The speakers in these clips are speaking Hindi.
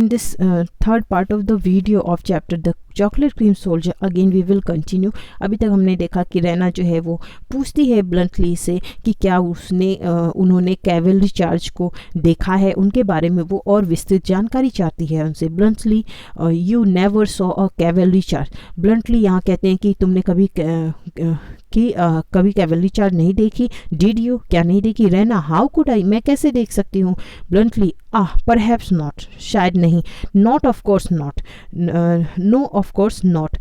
In this third part of the video of chapter The Chocolate Cream Soldier, again we will continue. अभी तक हमने देखा कि रैना जो है वो पूछती है ब्लंटली से कि क्या उन्होंने कैवेलरी चार्ज को देखा है, उनके बारे में वो और विस्तृत जानकारी चाहती है उनसे. Bluntly, you never saw a cavalry charge. Bluntly यहाँ कहते हैं कि तुमने कभी कैवेलरी चार्ज नहीं देखी. डिड यू, क्या नहीं देखी. रैना, हाउ कुड आई, मैं कैसे देख सकती हूँ. ब्लंटली, परहैप्स नॉट, शायद नहीं. Not of course not, no of course not.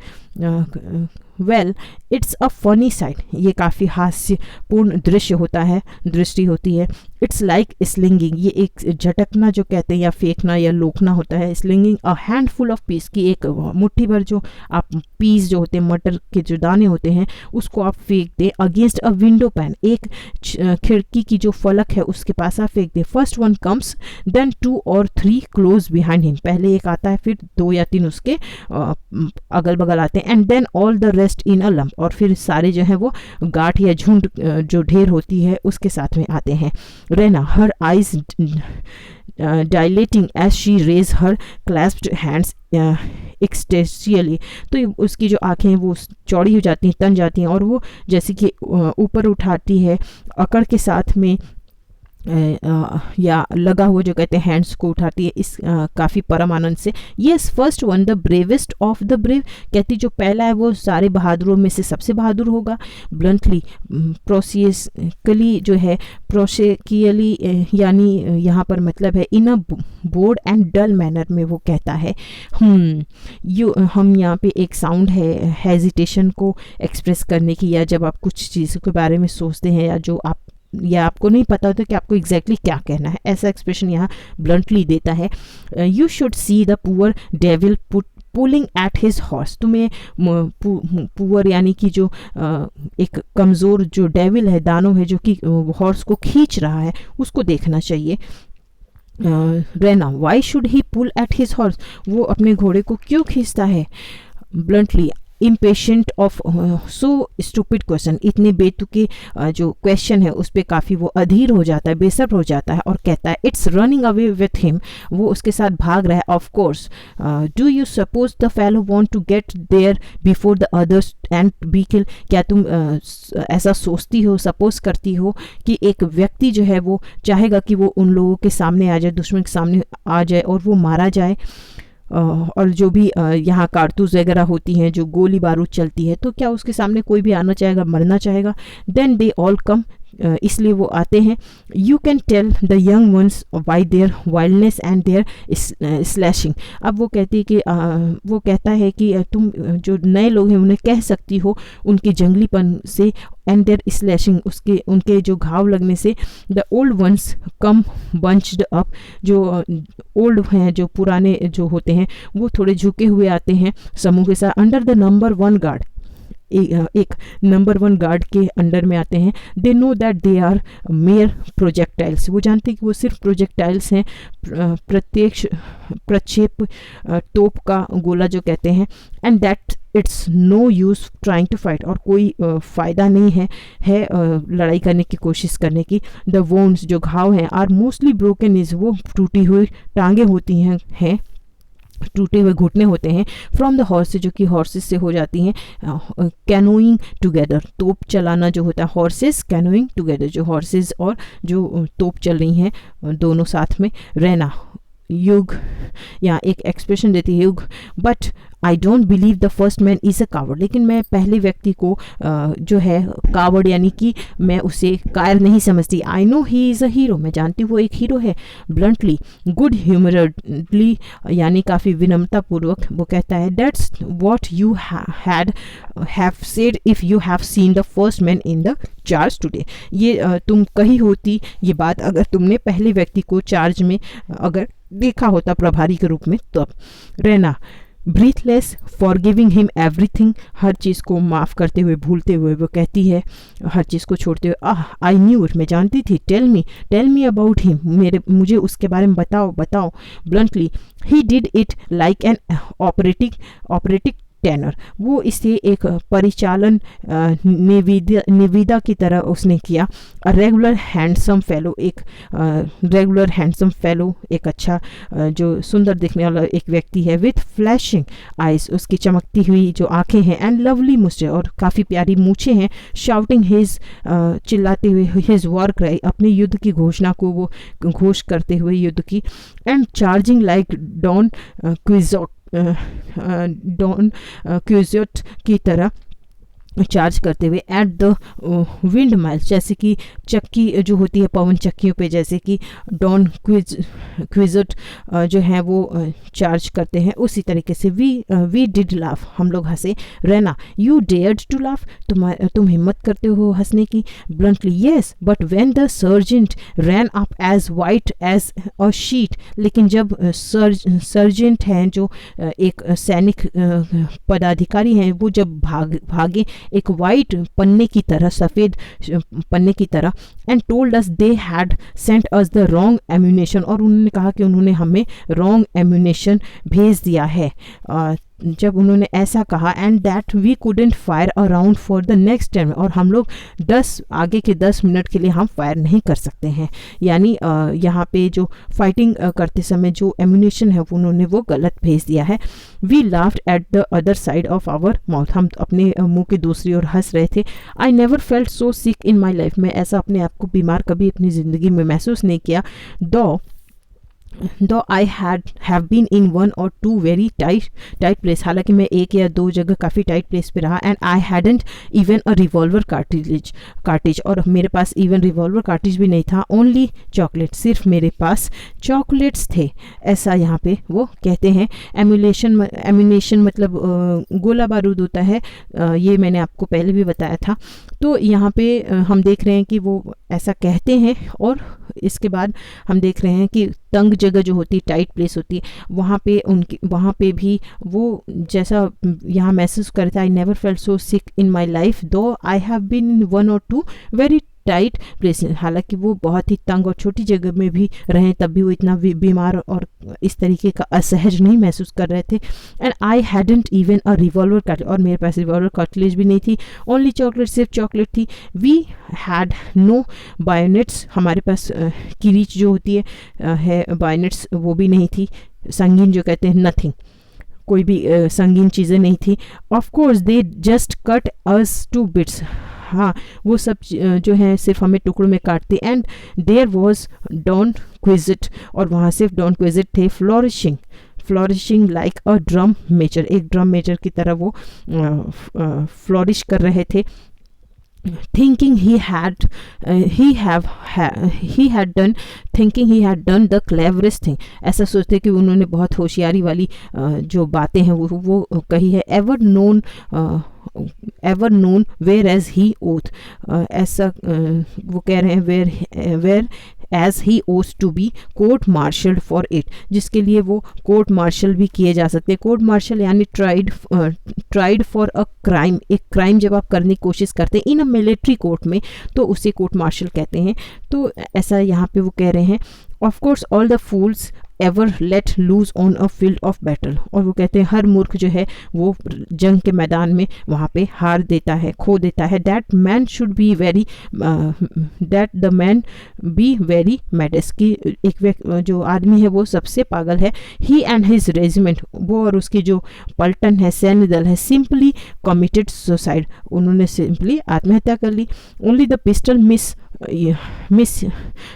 Well it's a funny side, ये काफ़ी हास्यपूर्ण दृश्य होता है, दृष्टि होती है. इट्स लाइक स्लिंगिंग, ये एक झटकना जो कहते हैं या फेंकना या लोकना होता है. Slinging a handful of peace, की एक मुट्ठी भर जो आप पीस जो होते हैं, मटर के जो दाने होते हैं, उसको आप फेंक दें अगेंस्ट अ विंडो पैन, एक खिड़की की जो फलक है उसके पास आप फेंक दें. First one comes then 2 or 3 close behind him, पहले एक आता है फिर 2 या 3 उसके अगल बगल आते हैं. And then all the rest in a lump, और फिर सारे जो हैं वो गांठ या झुंड जो ढेर होती है उसके साथ में आते हैं. Rena, her eyes dilating as she raised her clasped hands ecstatically. तो उसकी जो आंखें हैं वो चौड़ी हो जाती हैं, तन जाती हैं, और वो जैसे कि ऊपर उठाती है अकड़ के साथ में या लगा हुआ जो कहते हैं हैंड्स को उठाती है इस काफ़ी परम आनंद से. Yes, first one the bravest of the brave, कहती जो पहला है वो सारे बहादुरों में से सबसे बहादुर होगा. ब्लंटली, प्रोसियली जो है, प्रोसेकियली यानी यहाँ पर मतलब है इन अ बोर्ड एंड डल मैनर में वो कहता है. हम यहाँ पे एक साउंड है हेजिटेशन को एक्सप्रेस करने की, या जब आप कुछ चीज़ों के बारे में सोचते हैं या आपको नहीं पता होता कि आपको एग्जैक्टली क्या कहना है, ऐसा एक्सप्रेशन यहाँ ब्लंटली देता है. You should see the poor devil pulling eight his horse, तुम्हें पुअर यानी कि जो एक कमज़ोर जो डेविल है, दानव है, जो कि हॉर्स को खींच रहा है, उसको देखना चाहिए. Raina, why should he pull at his horse, वो अपने घोड़े को क्यों खींचता है. Bluntly, impatient of so stupid question, इतने बेतुके जो क्वेश्चन है उस पर काफ़ी वो अधीर हो जाता है, बेसब्र हो जाता है, और कहता है it's running away with him, वो उसके साथ भाग रहा है. Of course, do you suppose the fellow want to get there before the others and be kill, क्या तुम ऐसा सोचती हो, सपोज करती हो कि एक व्यक्ति जो है वो चाहेगा कि वो उन लोगों के सामने आ जाए, दुश्मन के सामने आ जाए और वो मारा जाए. और जो भी यहाँ कारतूस वगैरह होती हैं, जो गोली बारूद चलती है, तो क्या उसके सामने कोई भी आना चाहेगा, मरना चाहेगा. देन दे ऑल कम, इसलिए वो आते हैं. You can tell the young ones by their wildness and their slashing. अब वो कहती है कि वो कहता है कि तुम जो नए लोग हैं उन्हें कह सकती हो उनके जंगलीपन से, एंड देयर स्लैशिंग, उनके जो घाव लगने से. The old ones come bunched up, जो ओल्ड हैं, जो पुराने जो होते हैं, वो थोड़े झुके हुए आते हैं समूह के साथ. अंडर द नंबर 1 गार्ड, एक नंबर 1 गार्ड के अंडर में आते हैं. They know that they are mere projectiles, वो जानते हैं कि वो सिर्फ प्रोजेक्टाइल्स हैं, प्रक्षेप तोप का गोला जो कहते हैं. And that it's no use trying to fight, और कोई फ़ायदा नहीं है लड़ाई करने की कोशिश करने की. द वोन्स, जो घाव हैं, आर मोस्टली ब्रोकन इज, वो टूटी हुई टांगें होती हैं टूटे हुए घुटने होते हैं. फ्रॉम द हॉर्स, जो कि हॉर्सेस से हो जाती हैं. कैनोइंग टुगेदर, तोप चलाना जो होता है, हॉर्सेस कैनोइंग टुगेदर, जो हॉर्सेस और जो तोप चल रही हैं दोनों साथ में. रहना, युग, यहाँ एक एक्सप्रेशन देती है युग, but I don't believe the first man is a coward, लेकिन मैं पहले व्यक्ति को जो है कावर्ड यानी कि मैं उसे कायर नहीं समझती. I know he is a hero, मैं जानती हूँ वो एक हीरो है. ब्लंटली, गुड ह्यूमरडली यानी काफ़ी विनम्रतापूर्वक वो कहता है that's what you have said if you have seen the first man in the charge today, ये तुम कही होती ये बात अगर तुमने पहले व्यक्ति को चार्ज में अगर देखा होता प्रभारी के रूप में तब. रहना, ब्रीथलेस फॉरगिविंग हिम एवरीथिंग, हर चीज़ को माफ़ करते हुए, भूलते हुए वो कहती है, हर चीज़ को छोड़ते हुए. आई न्यू, मैं जानती थी. टेल मी अबाउट हिम, मुझे उसके बारे में बताओ. Bluntly, he did it like an operatic tenor, वो इसे एक परिचालन निविदा की तरह उसने किया। रेगुलर हैंडसम फेलो, एक रेगुलर हैंडसम फेलो, एक अच्छा जो सुंदर दिखने वाला एक व्यक्ति है। विथ फ्लैशिंग आइज, उसकी चमकती हुई जो आंखें हैं, एंड लवली मुस्टे, और काफ़ी प्यारी मूछें हैं। शाउटिंग हिज, चिल्लाते हुए, हिज वॉर क्राई, अपने युद्ध की घोषणा को वो घोष करते हुए युद्ध की। एंड चार्जिंग लाइक डॉन क्विजोट की तरह चार्ज करते हुए। एट द विंड माइल्स, जैसे कि चक्की जो होती है पवन चक्कियों पे, जैसे कि डॉन क्विजट जो है वो चार्ज करते हैं, उसी तरीके से वी डिड लाफ, हम लोग हंसे। Raina, you dared to laugh, तुम हिम्मत करते हो हंसने की। Bluntly, yes, but when the sergeant ran up as white as a sheet, लेकिन जब सर्जेंट हैं जो एक सैनिक पदाधिकारी हैं, वो जब भागे एक वाइट पन्ने की तरह, सफ़ेद पन्ने की तरह। And told us they had sent us the wrong ammunition, और उन्होंने कहा कि उन्होंने हमें रॉन्ग एम्यूनेशन भेज दिया है। जब उन्होंने ऐसा कहा, and that we couldn't fire a round for the next 10, और हम लोग आगे के 10 मिनट के लिए हम फायर नहीं कर सकते हैं। यानी यहाँ पे जो फाइटिंग करते समय जो एम्यूनेशन है उन्होंने वो गलत भेज दिया है। We laughed at the other side of our mouth, हम अपने मुंह की दूसरी ओर हंस रहे थे। I never felt so sick in my life, मैं ऐसा अपने आप को बीमार कभी अपनी ज़िंदगी में महसूस नहीं किया। Though I have been in 1 or 2 very tight place, हालांकि मैं 1 या 2 जगह काफ़ी टाइट प्लेस पे रहा। And I hadn't even a revolver cartridge, और मेरे पास इवन रिवॉल्वर कार्टिज भी नहीं था। ओनली चॉकलेट, सिर्फ मेरे पास चॉकलेट्स थे, ऐसा यहाँ पे वो कहते हैं। एम्यूनेशन मतलब गोला बारूद होता है, ये मैंने आपको पहले भी बताया था। तो यहाँ पे हम देख रहे हैं कि वो ऐसा कहते हैं, और इसके बाद हम देख रहे हैं कि तंग जगह जो होती है, टाइट प्लेस होती है, वहाँ पे भी वो जैसा यहाँ महसूस करता है। I never felt so sick in my life though I have been in 1 or 2 very tight place, हालांकि वो बहुत ही तंग और छोटी जगह में भी रहे, तब भी वो इतना बीमार और इस तरीके का असहज नहीं महसूस कर रहे थे। And I hadn't even a revolver cartilage, और मेरे पास रिवॉल्वर कार्टिलेज भी नहीं थी। ओनली चॉकलेट, सिर्फ चॉकलेट थी। वी हैड नो बायोनेट्स, हमारे पास किरीच जो होती है बायोनेट्स वो भी नहीं थी। संगीन जो कहते हैं, नथिंग, कोई भी संगीन चीज़ें नहीं थी। Of course they just cut us to bits, हाँ वो सब जो है सिर्फ हमें टुकड़ों में काटते। And there was Don Quixote, और वहाँ सिर्फ डॉन क्विजिट थे। Flourishing like a drum major, एक ड्रम मेजर की तरह वो फ्लोरिश कर रहे थे। thinking he had done the cleverest thing, ऐसा सोचते कि उन्होंने बहुत होशियारी वाली जो बातें हैं वो कही है। ever known whereas he ought, ऐसा वो कह रहे हैं where as he ought to be court martialed for it, जिसके लिए वो कोर्ट मार्शल भी किए जा सकते हैं। कोर्ट मार्शल यानी ट्राइड फॉर अ क्राइम, एक क्राइम जब आप करने की कोशिश करते हैं इन अ मिलिट्री कोर्ट में, तो उसे कोर्ट मार्शल कहते हैं। तो ऐसा यहाँ पे वो कह रहे हैं। Of course all the fools ever let lose on a field of battle, और वो कहते हैं हर मूर्ख जो है वो जंग के मैदान में वहाँ पे हार देता है, खो देता है। That the man be very मैडस, की एक जो आदमी है वो सबसे पागल है। ही एंड हिज रेजिमेंट, वो और उसकी जो पलटन है, सैन्य दल है, सिंपली कमिटेड सुसाइड, उन्होंने सिंपली आत्महत्या कर ली। Only the pistol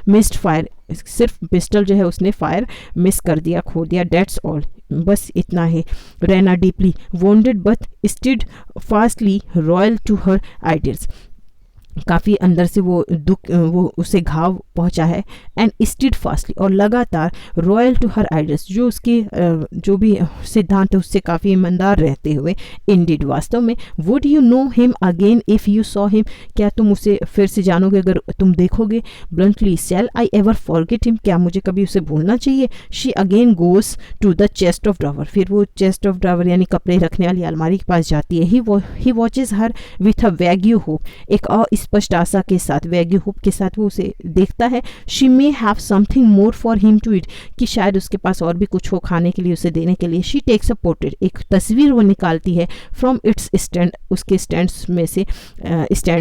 missed fire, सिर्फ पिस्टल जो है उसने फायर मिस कर दिया, खो दिया। डेट्स ऑल, बस इतना है। Rena deeply wounded but steadfastly royal to her ideals, काफ़ी अंदर से वो दुख, वो उसे घाव पहुंचा है। एंड स्टिड फास्टली, और लगातार रॉयल टू हर आइडियल्स, जो उसके जो भी सिद्धांत है उससे काफ़ी ईमानदार रहते हुए। इंडीड, वास्तव में। Would you know him again if you saw him, क्या तुम उसे फिर से जानोगे अगर तुम देखोगे। Bluntly, shall I ever forget him, क्या मुझे कभी उसे भूलना चाहिए। She again goes to the chest of drawer, फिर वो चेस्ट ऑफ ड्रावर यानी कपड़े रखने वाली अलमारी के पास जाती है। He watches her with a vague hope, एक स्पष्ट आशा के साथ, वैगी होप के साथ वो उसे देखता है। She may have something more for him to it, कि शायद उसके पास और भी कुछ हो खाने के लिए, उसे देने के लिए। शी टेक्स अ पोर्ट्रेट, एक तस्वीर वो निकालती है फ्रॉम इट्स स्टैंड, उसके स्टैंड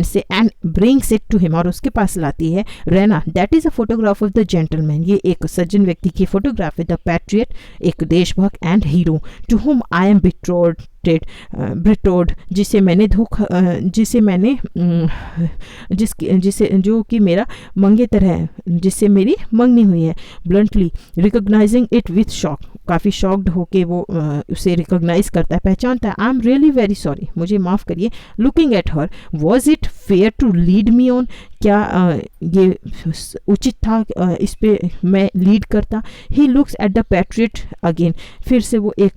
से and brings it to him, और उसके पास लाती है। Raina, that is a photograph of the gentleman, ये एक सज्जन व्यक्ति की फोटोग्राफ है। द पैट्रियट, एक देशभक्त and hero, to whom I am बिट्रोड, जिसे मैंने जो कि मेरा मंगेतर है, जिससे मेरी मंगनी हुई है। Bluntly recognising it with shock, काफ़ी शॉक्ड होके वो उसे रिकॉग्नाइज करता है, पहचानता है। I am really very sorry, मुझे माफ़ करिए। Looking at her, was it fair to lead me on, क्या ये उचित था इस पे मैं लीड करता। He looks at the patriot again, फिर से वो एक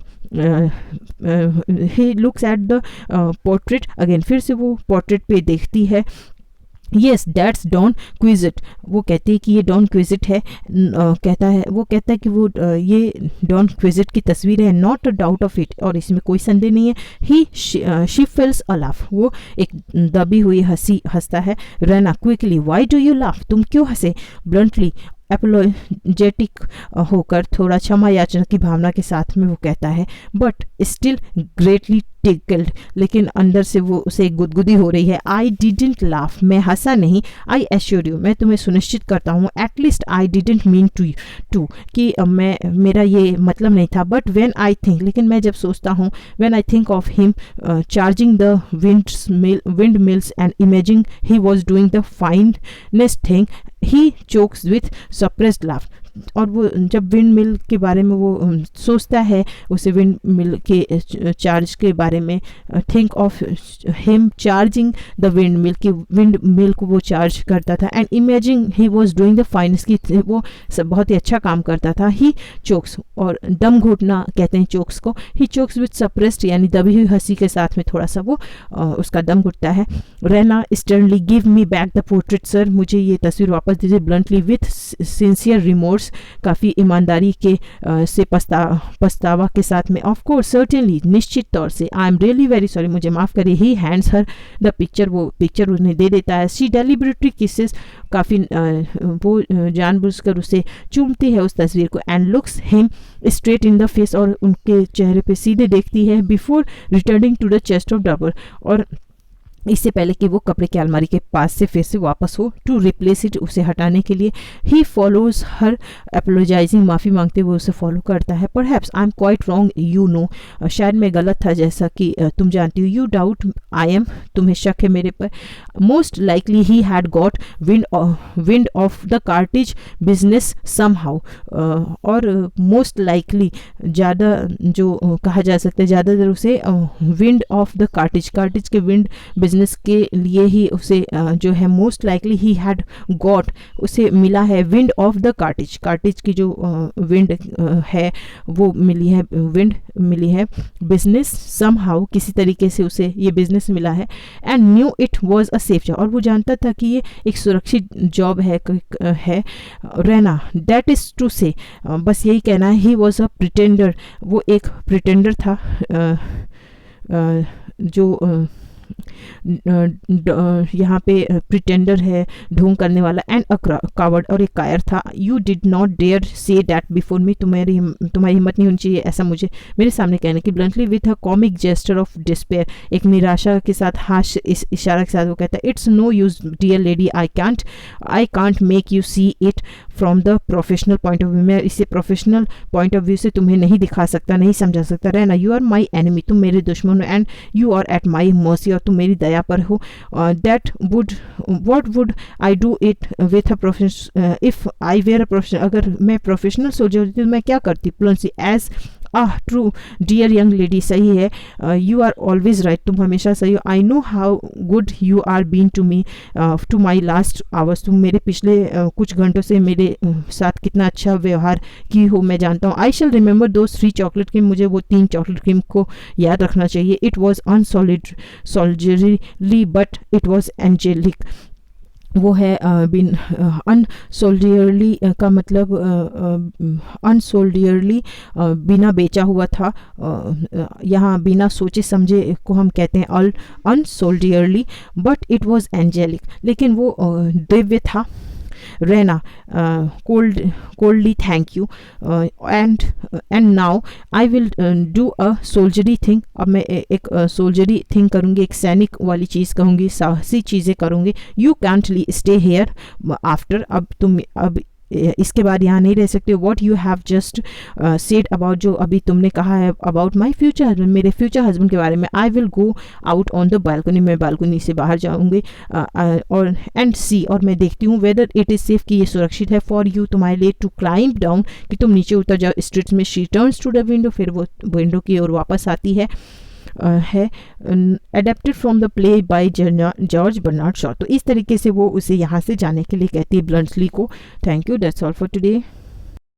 he looks at the portrait again, फिर से वो पोर्ट्रेट पे देखती है। येस दैट्स डॉन क्विजिट, वो कहती है कि ये डॉन क्विजिट है। कहता है कि वो ये डॉन क्विजिट की तस्वीर है। Not a doubt of it, और इसमें कोई संदेह नहीं है। शी फेल्स अ लाफ, वो एक दबी हुई हंसी हंसता है। Raina quickly, why do you laugh, तुम क्यों हंसे। ब्लंटली एपोलोजेटिक होकर, थोड़ा क्षमा याचना की भावना के साथ में वो कहता है। बट स्टिल ग्रेटली टिकल्ड, लेकिन अंदर से वो उसे गुदगुदी हो रही है। आई डिडंट लाफ, मैं हंसा नहीं। आई एश्योर यू, मैं तुम्हें सुनिश्चित करता हूँ। At least I didn't mean to कि मेरा ये मतलब नहीं था। बट व्हेन आई थिंक, लेकिन मैं जब सोचता हूँ, when I think of him charging the wind mills and imaging he was doing the finest thing, he chokes with suppressed laugh. और वो जब विंड मिल के बारे में वो सोचता है, उसे विंड मिल के चार्ज के बारे में, think of him charging the wind mill, की विंड मिल को वो चार्ज करता था। And imaging he was doing the finest, की वो बहुत ही अच्छा काम करता था। ही चोक्स, और दम घुटना कहते हैं चोक्स को। ही चोक्स विथ सप्रेस्ड, यानी दबी हुई हंसी के साथ में थोड़ा सा वो उसका दम घुटता है। Raina sternly, give me back the portrait sir, मुझे ये तस्वीर वापस दीजिए। ब्लंटली, विथ सिंसियर रिमोर्स, काफ़ी ईमानदारी के से पछतावा के साथ में। ऑफ कोर्स, सर्टेनली, निश्चित तौर से। आई एम रियली वेरी सॉरी, मुझे माफ़ करिए। ही हैंड्स हर द पिक्चर, वो पिक्चर उन्हें दे देता है। शी डेलिबरेटली किसेस, काफ़ी वो जानबूझकर उसे चूमती है उस तस्वीर को। And looks him straight in the face, और उनके चेहरे पे सीधे देखती है। Before returning to the chest of drawer, और इससे पहले कि वो कपड़े की अलमारी के पास से फिर से वापस हो, टू रिप्लेस इट, उसे हटाने के लिए। ही फॉलोज हर एपोलोजाइजिंग, माफ़ी मांगते हुए उसे फॉलो करता है। Perhaps I am quite wrong, you know, शायद मैं गलत था जैसा कि तुम जानती हो। यू डाउट आई एम, तुम्हें शक है मेरे पर। Most likely he had got wind of the cartage business somehow, और मोस्ट लाइकली, ज़्यादा जो कहा जा सकता है, ज़्यादातर उसे विंड ऑफ द कार्टेज के विंड बिजनेस के लिए ही उसे जो है most likely he had got, उसे मिला है विंड ऑफ द कार्टेज की जो विंड है वो मिली है, विंड मिली है। बिजनेस सम हाउ, किसी तरीके से उसे ये बिजनेस मिला है। And knew it was a safe job, और वो जानता था कि ये एक सुरक्षित जॉब है। रहना, दैट इज टू से, बस यही कहना है। ही वॉज अ प्रिटेंडर, वो एक प्रिटेंडर था, जो यहाँ पे प्रिटेंडर है, ढोंग करने वाला। एंड अ कावर्ड, और एक कायर था। You did not dare say that before me, तुम्हारी हिम्मत नहीं होनी चाहिए ऐसा मुझे मेरे सामने कहने की। Bluntly, with a comic gesture of despair, एक निराशा के साथ हास्य इस इशारा के साथ वो कहता है। It's no use dear lady, I can't make you see it from the professional point of view, मैं इसे प्रोफेशनल पॉइंट ऑफ व्यू से तुम्हें नहीं दिखा सकता, नहीं समझा सकता। रहना, यू आर माई एनिमी, तुम मेरे दुश्मन हो। And you are at my mercy, तुम मेरी दया पर हो। What would I do it with a professional, if I were a professional, अगर मैं प्रोफेशनल सोल्जर होती तो मैं क्या करती। प्लंसी, as true dear young lady, सही है। यू आर ऑलवेज राइट, तुम हमेशा सही हो। I know how good you are been to me, to my last hours, तुम मेरे पिछले कुछ घंटों से मेरे साथ कितना अच्छा व्यवहार की हो, मैं जानता हूँ। आई शैल रिमेंबर दो 3 चॉकलेट क्रीम, मुझे वो 3 चॉकलेट क्रीम को याद रखना चाहिए। It was unsoldierly but it was angelic, वो है बिन अनसोल्डियरली का मतलब अनसोल्डियरली बिना बेचा हुआ था। यहाँ बिना सोचे समझे को हम कहते हैं अनसोल्डियरली, बट इट वॉज एंजेलिक, लेकिन वो दिव्य था। Rena, coldly thank you, and now I will do a soldiery thing. अब मैं एक सोल्जरी थिंग करूँगी, एक सैनिक वाली चीज़ कहूँगी, साहसी चीज़ें करूँगी। You can't stay here after, अब तुम अब इसके बाद यहाँ नहीं रह सकते। What you have just said about, जो अभी तुमने कहा है अबाउट माई फ्यूचर हस्बैंड, मेरे फ्यूचर हस्बैंड के बारे में। I will go out on the balcony, मैं बालकनी से बाहर जाऊँगी और एंड सी, और मैं देखती हूँ वेदर इट इज़ सेफ, कि ये सुरक्षित है फॉर यू, तुम्हारे लिए, टू क्लाइंब डाउन, कि तुम नीचे उतर जाओ स्ट्रीट्स में। She turns to the window, फिर वो विंडो की ओर वापस आती है। Adapted from the play by George Bernard Shaw. तो इस तरीके से वो उसे यहाँ से जाने के लिए कहती है ब्लंटली को। Thank you, that's all for today.